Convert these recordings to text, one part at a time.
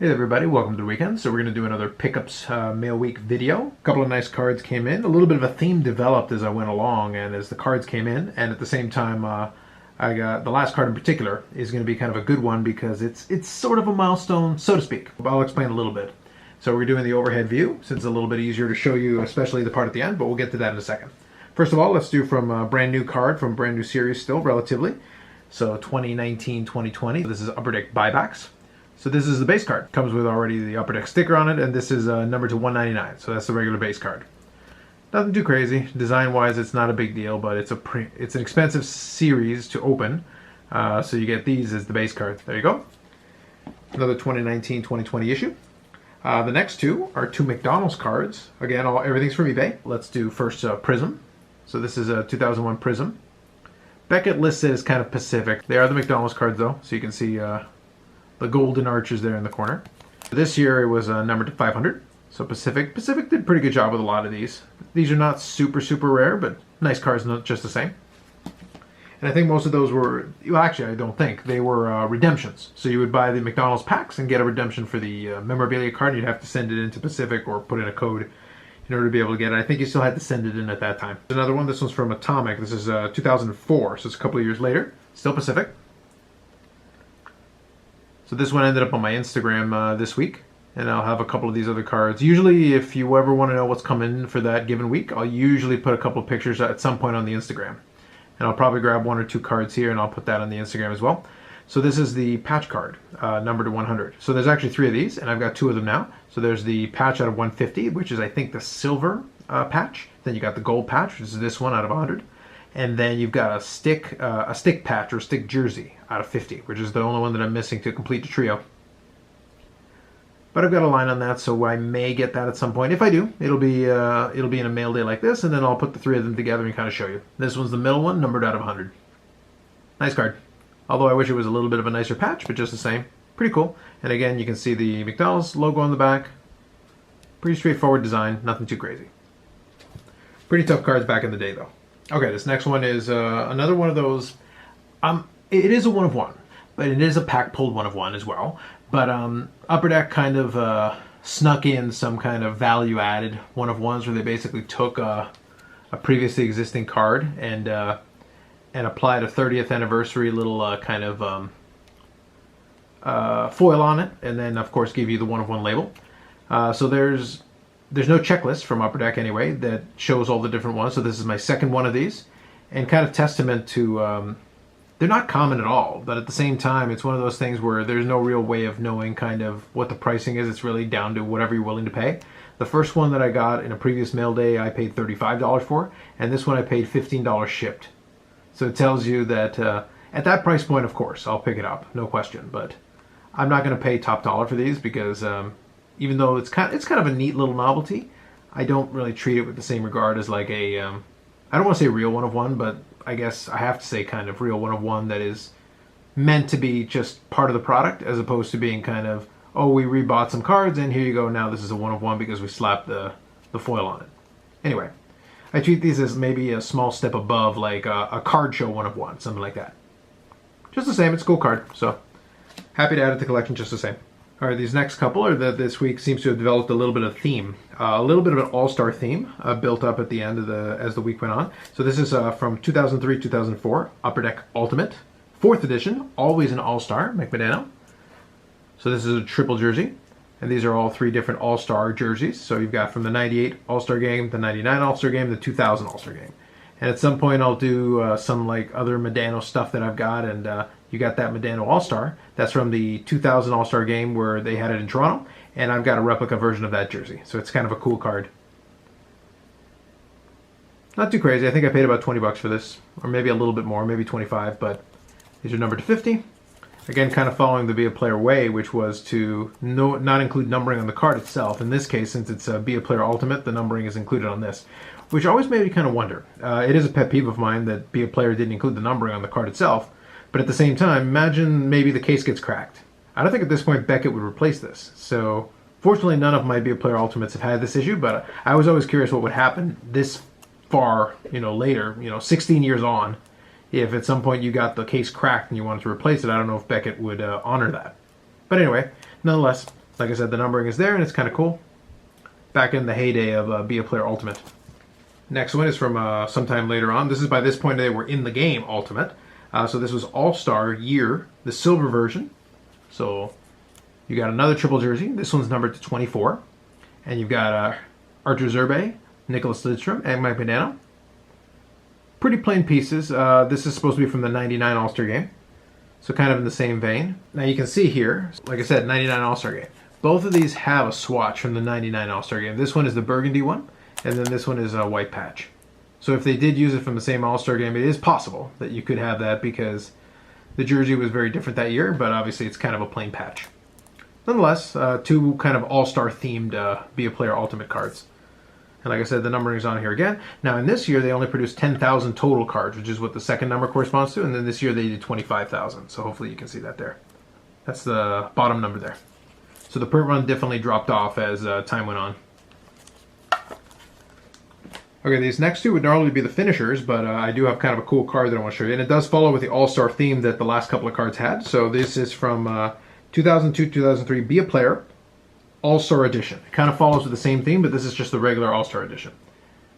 Hey everybody, welcome to the weekend. So we're going to do another pickups mail week video. A couple of nice cards came in. A little bit of a theme developed as I went along and as the cards came in. And at the same time, I got the last card in particular is going to be kind of a good one because it's sort of a milestone, so to speak. I'll explain a little bit. So we're doing the overhead view since it's a little bit easier to show you, especially the part at the end, but we'll get to that in a second. First of all, let's do from a brand new card from brand new series still, relatively. So 2019-2020. This is Upper Deck Buybacks. So this is the base card. Comes with already the Upper Deck sticker on it, and this is numbered to 199. So that's the regular base card. Nothing too crazy. Design-wise, it's not a big deal, but it's an expensive series to open. So you get these as the base card. There you go. Another 2019-2020 issue. The next two are two McDonald's cards. Again, everything's from eBay. Let's do first Prism. So this is a 2001 Prism. Beckett lists it as kind of Pacific. They are the McDonald's cards, though, so you can see the golden arches there in the corner. This year it was numbered to 500. So Pacific did a pretty good job with a lot of these. These are not super rare, but nice cards, not just the same. And I think most of those were, well, actually I don't think, they were redemptions. So you would buy the McDonald's packs and get a redemption for the memorabilia card. You'd have to send it into Pacific or put in a code in order to be able to get it. I think you still had to send it in at that time. Another one, this one's from Atomic. This is 2004, so it's a couple of years later. Still Pacific. So this one ended up on my Instagram this week, and I'll have a couple of these other cards. Usually, if you ever want to know what's coming for that given week, I'll usually put a couple of pictures at some point on the Instagram. And I'll probably grab one or two cards here, and I'll put that on the Instagram as well. So this is the patch card, numbered to 100. So there's actually three of these, and I've got two of them now. So there's the patch out of 150, which is, I think, the silver patch. Then you got the gold patch, which is this one out of 100. And then you've got a stick patch or stick jersey out of 50, which is the only one that I'm missing to complete the trio. But I've got a line on that, so I may get that at some point. If I do, it'll be in a mail day like this, and then I'll put the three of them together and kind of show you. This one's the middle one, numbered out of 100. Nice card. Although I wish it was a little bit of a nicer patch, but just the same. Pretty cool. And again, you can see the McDonald's logo on the back. Pretty straightforward design, nothing too crazy. Pretty tough cards back in the day, though. Okay, this next one is another one of those. It is a one of one, but it is a pack pulled one of one as well. But Upper Deck kind of snuck in some kind of value added one of ones where they basically took a previously existing card and applied a 30th anniversary little kind of foil on it, and then of course give you the one of one label. So there's no checklist from Upper Deck anyway that shows all the different ones. So this is my second one of these, and kind of testament to they're not common at all, but at the same time it's one of those things where there's no real way of knowing kind of what the pricing is. It's really down to whatever you're willing to pay. The first one that I got in a previous mail day I paid $35 for, and this one I paid $15 shipped. So it tells you that at that price point, of course, I'll pick it up, no question, but I'm not going to pay top dollar for these because even though it's kind of a neat little novelty, I don't really treat it with the same regard as like a, I don't want to say real one of one, but I guess I have to say kind of real one of one that is meant to be just part of the product as opposed to being kind of, oh, we rebought some cards and here you go, now this is a one of one because we slapped the foil on it. Anyway, I treat these as maybe a small step above like a card show one of one, something like that. Just the same, it's a cool card, so happy to add it to the collection just the same. All right, these next couple are that this week seems to have developed a little bit of theme, a little bit of an all-star theme built up at the end of as the week went on. So this is from 2003-2004, Upper Deck Ultimate, 4th edition, always an all-star, Mike Modano. So this is a triple jersey, and these are all three different all-star jerseys. So you've got from the 98 All-Star Game, the 99 All-Star Game, the 2000 All-Star Game. And at some point I'll do some like other Modano stuff that I've got, and you got that Modano All-Star. That's from the 2000 All-Star Game where they had it in Toronto, and I've got a replica version of that jersey. So it's kind of a cool card. Not too crazy. I think I paid about 20 bucks for this, or maybe a little bit more, maybe 25, but these are numbered to 50. Again, kind of following the Be A Player way, which was to not include numbering on the card itself. In this case, since it's a Be A Player Ultimate, the numbering is included on this, which always made me kind of wonder. It is a pet peeve of mine that Be A Player didn't include the numbering on the card itself, but at the same time, imagine maybe the case gets cracked. I don't think at this point Beckett would replace this. So fortunately, none of my Be A Player Ultimates have had this issue, but I was always curious what would happen this far, later, 16 years on, if at some point you got the case cracked and you wanted to replace it. I don't know if Beckett would honor that. But anyway, nonetheless, Like I said, the numbering is there and it's kind of cool. Back in the heyday of Be a Player Ultimate. Next one is from sometime later on. This is by this point they were in the game Ultimate. So this was All-Star Year, the silver version. So you got another triple jersey. This one's numbered to 24. And you've got Artur Zerbe, Nicholas Lidstrom, and Mike Modano. Pretty plain pieces. This is supposed to be from the 99 All-Star Game. So kind of in the same vein. Now you can see here, like I said, 99 All-Star Game. Both of these have a swatch from the 99 All-Star Game. This one is the burgundy one, and then this one is a white patch. So if they did use it from the same All-Star Game, it is possible that you could have that because the jersey was very different that year, but obviously it's kind of a plain patch. Nonetheless, two kind of All-Star themed Be a Player Ultimate cards. And like I said, the numbering is on here again. Now in this year, they only produced 10,000 total cards, which is what the second number corresponds to. And then this year they did 25,000. So hopefully you can see that there. That's the bottom number there. So the print run definitely dropped off as time went on. Okay, these next two would normally be the finishers, but I do have kind of a cool card that I want to show you. And it does follow with the All-Star theme that the last couple of cards had. So this is from 2002-2003 Be a Player All-Star Edition. It kind of follows with the same theme, but this is just the regular All-Star Edition.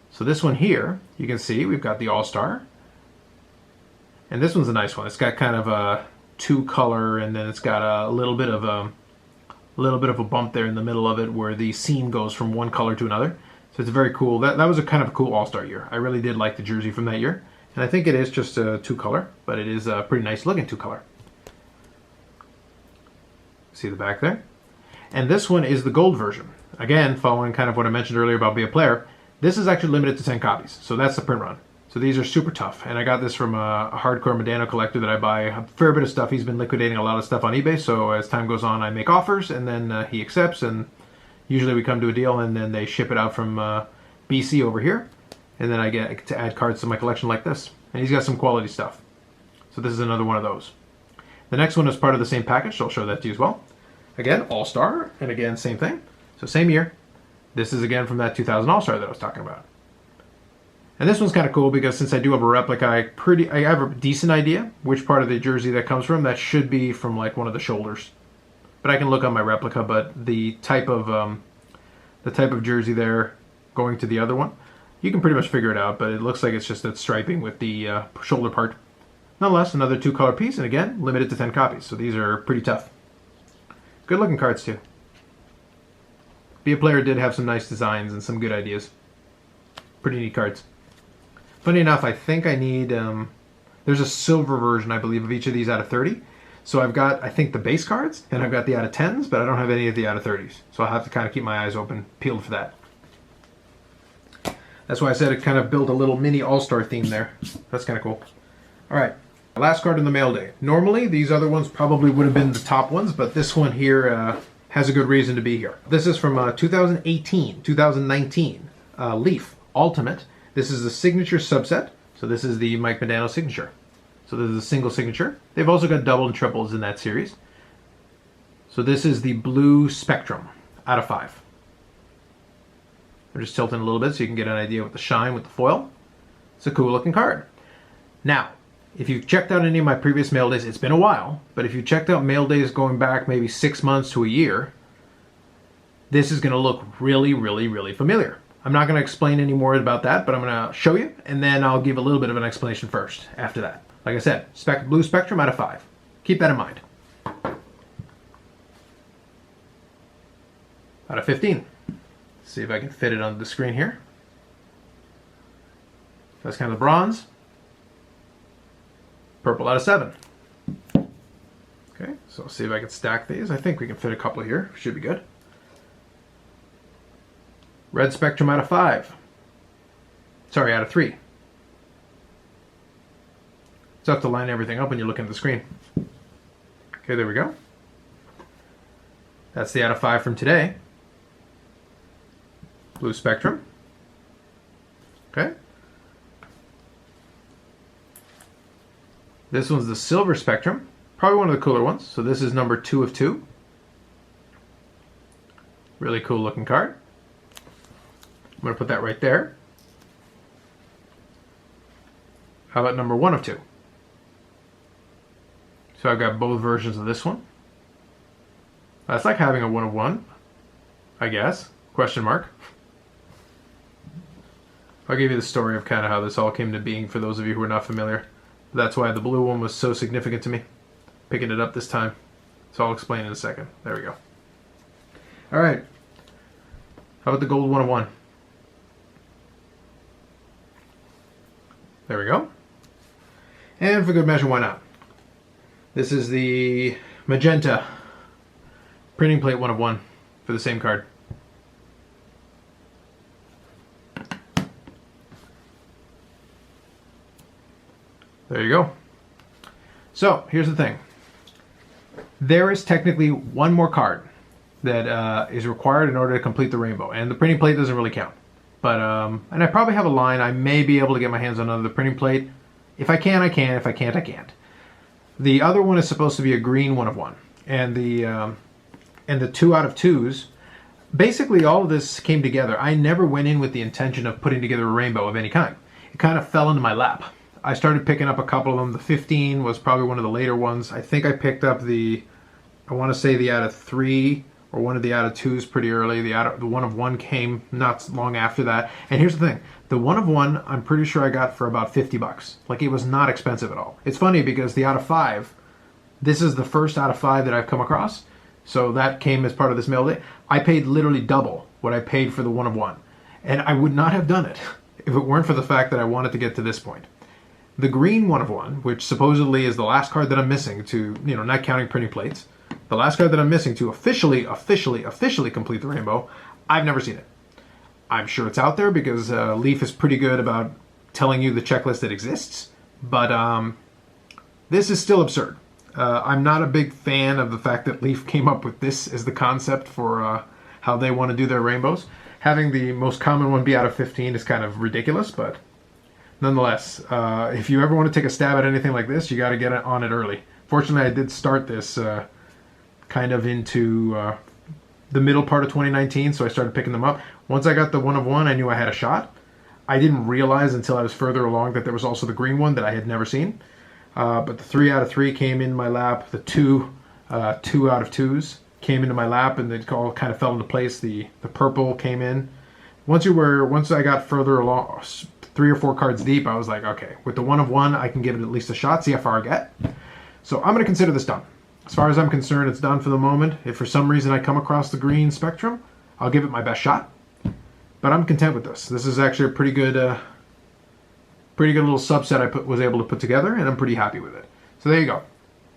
So this one here, you can see we've got the All-Star. And this one's a nice one. It's got kind of a two-color, and then it's got a little bit of a bump there in the middle of it where the seam goes from one color to another. So it's very cool. That was a kind of a cool All-Star year. I really did like the jersey from that year. And I think it is just a two-color, but it is a pretty nice looking two-color. See the back there? And this one is the gold version. Again, following kind of what I mentioned earlier about Be a Player, this is actually limited to 10 copies. So that's the print run. So these are super tough. And I got this from a hardcore Modano collector that I buy a fair bit of stuff. He's been liquidating a lot of stuff on eBay. So as time goes on, I make offers and then he accepts. And usually we come to a deal and then they ship it out from BC over here. And then I get to add cards to my collection like this. And he's got some quality stuff. So this is another one of those. The next one is part of the same package. So I'll show that to you as well. Again, All-Star, and again, same thing. So same year. This is again from that 2000 All-Star that I was talking about. And this one's kind of cool because since I do have a replica, I have a decent idea which part of the jersey that comes from. That should be from like one of the shoulders. But I can look on my replica, but the type of jersey there going to the other one, you can pretty much figure it out, but it looks like it's just that striping with the shoulder part. Nonetheless, another two-color piece, and again, limited to 10 copies. So these are pretty tough. Good looking cards too. Be a Player did have some nice designs and some good ideas. Pretty neat cards. Funny enough, I think I need, there's a silver version, I believe, of each of these out of 30. So I've got, I think, the base cards, and I've got the out of 10s, but I don't have any of the out of 30s. So I'll have to kind of keep my eyes open, peeled for that. That's why I said it kind of built a little mini All-Star theme there. That's kind of cool. All right. Last card in the Mailday. Normally, these other ones probably would have been the top ones, but this one here has a good reason to be here. This is from 2018-2019 Leaf Ultimate. This is the signature subset. So this is the Mike Modano signature. So this is a single signature. They've also got double and triples in that series. So this is the blue Spectrum out of 5. I'm just tilting a little bit so you can get an idea with the shine with the foil. It's a cool looking card. Now, if you've checked out any of my previous mail days, it's been a while, but if you checked out mail days going back maybe 6 months to a year, this is going to look really, really, really familiar. I'm not going to explain any more about that, but I'm going to show you, and then I'll give a little bit of an explanation first after that. Like I said, blue Spectrum out of 5. Keep that in mind. Out of 15. Let's see if I can fit it on the screen here. That's kind of the bronze. Purple out of 7. Okay, so let's see if I can stack these. I think we can fit a couple here. Should be good. Red Spectrum out of 5. Sorry, out of 3. It's tough to line everything up when you're looking at the screen. Okay, there we go. That's the out of 5 from today. Blue Spectrum. Okay. This one's the Silver Spectrum. Probably one of the cooler ones. So this is number 2 of 2. Really cool looking card. I'm going to put that right there. How about number 1 of 2? So I've got both versions of this one. It's like having a 1 of 1, I guess. Question mark. I'll give you the story of kind of how this all came to being for those of you who are not familiar. That's why the blue one was so significant to me, picking it up this time. So I'll explain in a second. There we go. All right. How about the gold 1 of 1? There we go. And for good measure, why not? This is the magenta printing plate 1 of 1 for the same card. There you go. So here's the thing. There is technically one more card that is required in order to complete the rainbow, and the printing plate doesn't really count. But and I probably have a line. I may be able to get my hands on another printing plate. If I can, I can. If I can't, I can't. The other one is supposed to be a green 1 of 1, and the 2 out of 2s. Basically, all of this came together. I never went in with the intention of putting together a rainbow of any kind. It kind of fell into my lap. I started picking up a couple of them. The 15 was probably one of the later ones. I think I picked up I want to say the out of 3 or one of the out of 2s pretty early. The 1 of 1 came not long after that. And here's the thing. The 1 of 1, I'm pretty sure I got for about 50 bucks. Like, it was not expensive at all. It's funny because the out of 5, this is the first out of 5 that I've come across. So that came as part of this mail day. I paid literally double what I paid for the 1 of 1. And I would not have done it if it weren't for the fact that I wanted to get to this point. The green 1 of 1, which supposedly is the last card that I'm missing to, not counting printing plates, the last card that I'm missing to officially complete the rainbow, I've never seen it. I'm sure it's out there because Leaf is pretty good about telling you the checklist that exists, but this is still absurd. I'm not a big fan of the fact that Leaf came up with this as the concept for how they want to do their rainbows. Having the most common one be out of 15 is kind of ridiculous, but nonetheless, if you ever want to take a stab at anything like this, you got to get on it early. Fortunately, I did start this kind of into the middle part of 2019, so I started picking them up. Once I got the 1 of 1, I knew I had a shot. I didn't realize until I was further along that there was also the green one that I had never seen. But the 3 out of 3 came in my lap. The 2 out of 2s came into my lap, and they all kind of fell into place. The purple came in. Once I got further along, 3 or 4 cards deep, I was like, okay, with the 1 of 1, I can give it at least a shot, see how far I get. So I'm going to consider this done. As far as I'm concerned, it's done for the moment. If for some reason I come across the green spectrum, I'll give it my best shot. But I'm content with this. This is actually a pretty good little subset I was able to put together, and I'm pretty happy with it. So there you go.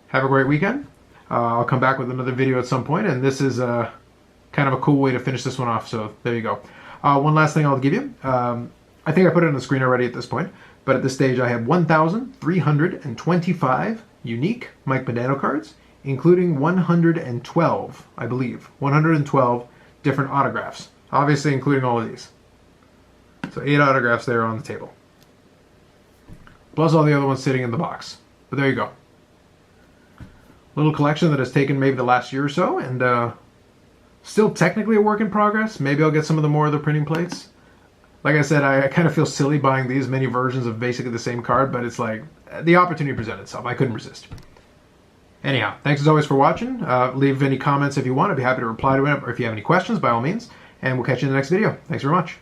Have a great weekend. I'll come back with another video at some point, and this is kind of a cool way to finish this one off. So there you go. One last thing I'll give you. I think I put it on the screen already at this point, but at this stage I have 1,325 unique Mike Modano cards, including 112, I believe, 112 different autographs, obviously including all of these. So 8 autographs there on the table, plus all the other ones sitting in the box. But there you go. Little collection that has taken maybe the last year or so, and still technically a work in progress. Maybe I'll get some of the more of the printing plates. Like I said, I kind of feel silly buying these many versions of basically the same card, but it's like the opportunity presented itself. I couldn't resist. Anyhow, thanks as always for watching. Leave any comments if you want. I'd be happy to reply to it. Or if you have any questions, by all means. And we'll catch you in the next video. Thanks very much.